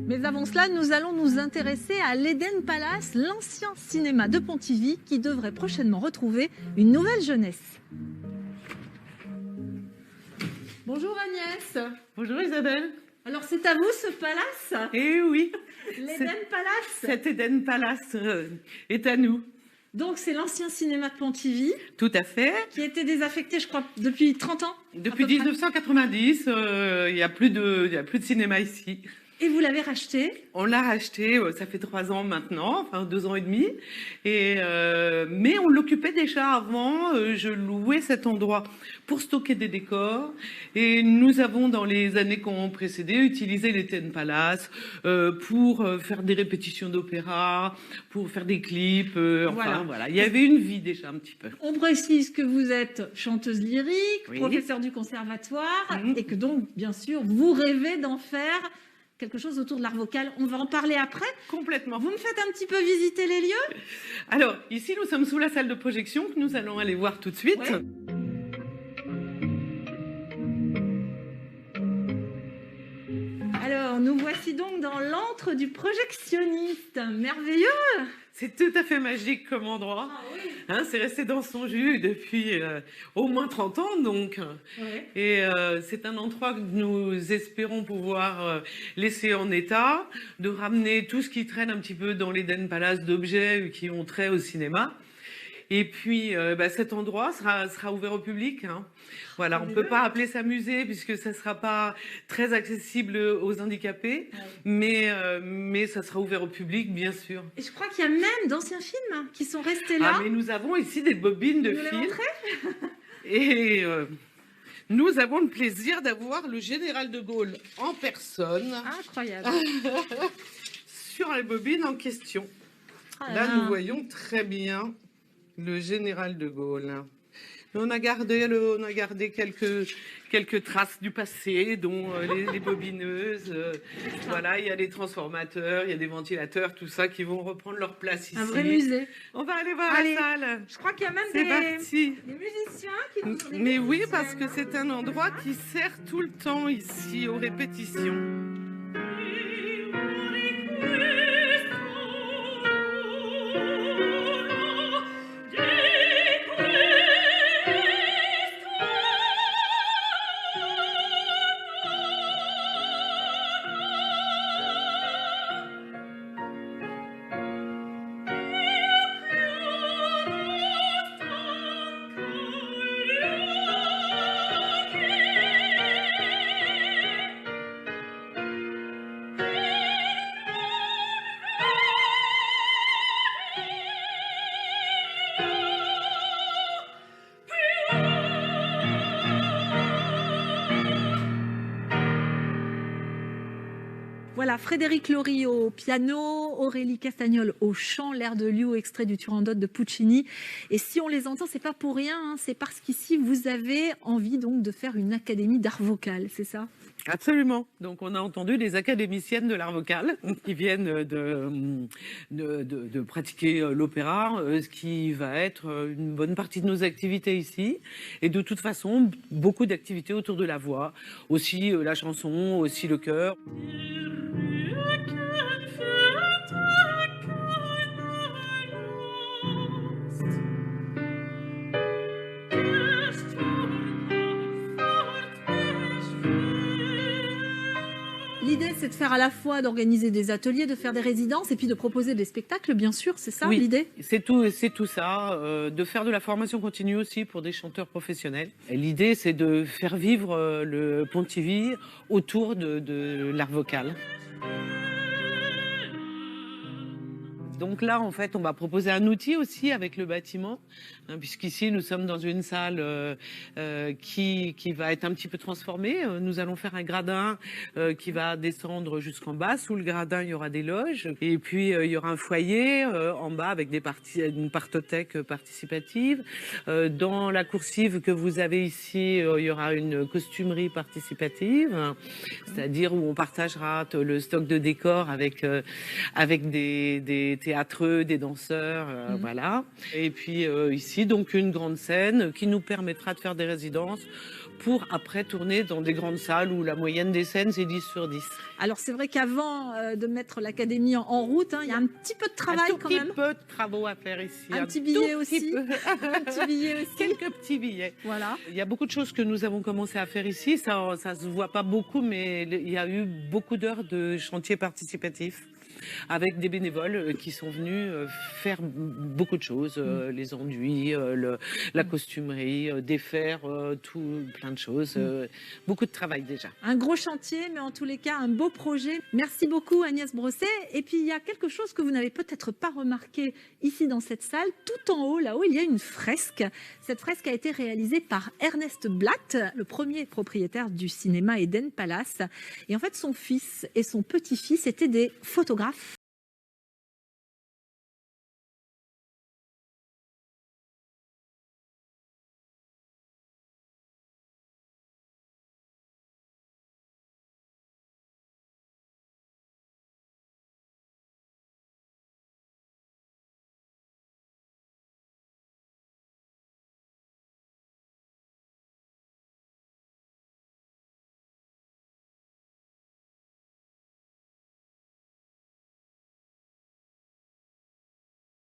Mais avant cela, nous allons nous intéresser à l'Eden Palace, l'ancien cinéma de Pontivy, qui devrait prochainement retrouver une nouvelle jeunesse. Bonjour Agnès. Bonjour Isabelle. Alors c'est à vous ce palace? Eh oui, L'Eden Palace. cet Eden Palace est à nous. Donc c'est l'ancien cinéma de Pontivy. Tout à fait. Qui a été désaffecté, je crois, depuis 30 ans. Depuis 1990, il n'y a plus de cinéma ici. Et vous l'avez racheté? On l'a racheté, ça fait 3 ans maintenant, enfin 2 ans et demi. Mais on l'occupait déjà avant. Je louais cet endroit pour stocker des décors. Et nous avons, dans les années qui ont précédé, utilisé l'Eden Palace pour faire des répétitions d'opéra, pour faire des clips. Voilà. Il y avait une vie déjà un petit peu. On précise que vous êtes chanteuse lyrique, Oui. professeure du conservatoire, et que donc, bien sûr, vous rêvez d'en faire quelque chose autour de l'art vocal. On va en parler après. Complètement. Vous me faites un petit peu visiter les lieux? Alors, ici, nous sommes sous la salle de projection que nous allons aller voir tout de suite. Ouais. Alors, nous voici donc dans l'antre du projectionniste. Merveilleux! C'est tout à fait magique comme endroit. Ah oui. Hein, c'est resté dans son jus depuis au moins 30 ans, donc. Ouais. Et c'est un endroit que nous espérons pouvoir laisser en état, de ramener tout ce qui traîne un petit peu dans l'Eden Palace d'objets qui ont trait au cinéma. Et puis, cet endroit sera ouvert au public. Hein. Voilà, on ne peut pas appeler ça musée puisque ça ne sera pas très accessible aux handicapés, Ouais. mais ça sera ouvert au public, bien sûr. Et je crois qu'il y a même d'anciens films qui sont restés là. Ah, mais nous avons ici des bobines de Vous les films. montrez? Et nous avons le plaisir d'avoir le général de Gaulle en personne Incroyable. sur les bobines en question. Ah Là, nous voyons très bien le général de Gaulle. On a gardé quelques traces du passé, dont les bobineuses. Voilà, il y a les transformateurs, il y a des ventilateurs, tout ça qui vont reprendre leur place ici. Un vrai musée. On va aller voir Allez. la salle. Je crois qu'il y a même C'est parti. des musiciens qui nous ont des Mais oui, musiciens. parce que c'est un endroit qui sert tout le temps ici aux répétitions. Voilà, Frédéric Lory au piano, Aurélie Castagnol au chant, l'air de Liu, extrait du Turandot de Puccini. Et si on les entend, c'est pas pour rien, hein, c'est parce qu'ici vous avez envie donc de faire une académie d'art vocal, c'est ça? Absolument. Donc, on a entendu des académiciennes de l'art vocal qui viennent de pratiquer l'opéra, ce qui va être une bonne partie de nos activités ici. Et de toute façon, beaucoup d'activités autour de la voix, aussi la chanson, aussi le chœur. L'idée, c'est de faire à la fois d'organiser des ateliers, de faire des résidences et puis de proposer des spectacles, bien sûr, c'est ça Oui, l'idée? c'est tout ça. De faire de la formation continue aussi pour des chanteurs professionnels. Et l'idée, c'est de faire vivre le Pontivy autour de l'art vocal. Donc là, en fait, on va proposer un outil aussi avec le bâtiment, hein, puisqu'ici, nous sommes dans une salle qui va être un petit peu transformée. Nous allons faire un gradin qui va descendre jusqu'en bas. Sous le gradin, il y aura des loges. Et puis, il y aura un foyer en bas avec une partothèque participative. Dans la coursive que vous avez ici, il y aura une costumerie participative, c'est-à-dire où on partagera le stock de décors avec des théâtreux, des danseurs, voilà. Et puis ici, donc une grande scène qui nous permettra de faire des résidences pour après tourner dans des grandes salles où la moyenne des scènes, c'est 10 sur 10. Alors c'est vrai qu'avant de mettre l'académie en route, il y a un petit peu de travail quand même. Un tout petit peu de travaux à faire ici. Un petit billet tout aussi. peu. Un petit billet aussi. Quelques petits billets. Voilà. Il y a beaucoup de choses que nous avons commencé à faire ici. Ça se voit pas beaucoup, mais il y a eu beaucoup d'heures de chantier participatif avec des bénévoles qui sont venus faire beaucoup de choses, les enduits, la costumerie, défaire, tout, plein de choses. Beaucoup de travail déjà. Un gros chantier, mais en tous les cas, un beau projet. Merci beaucoup Agnès Brosset. Et puis, il y a quelque chose que vous n'avez peut-être pas remarqué ici dans cette salle. Tout en haut, là-haut, il y a une fresque. Cette fresque a été réalisée par Ernest Blatt, le premier propriétaire du cinéma Eden Palace. Et en fait, son fils et son petit-fils étaient des photographes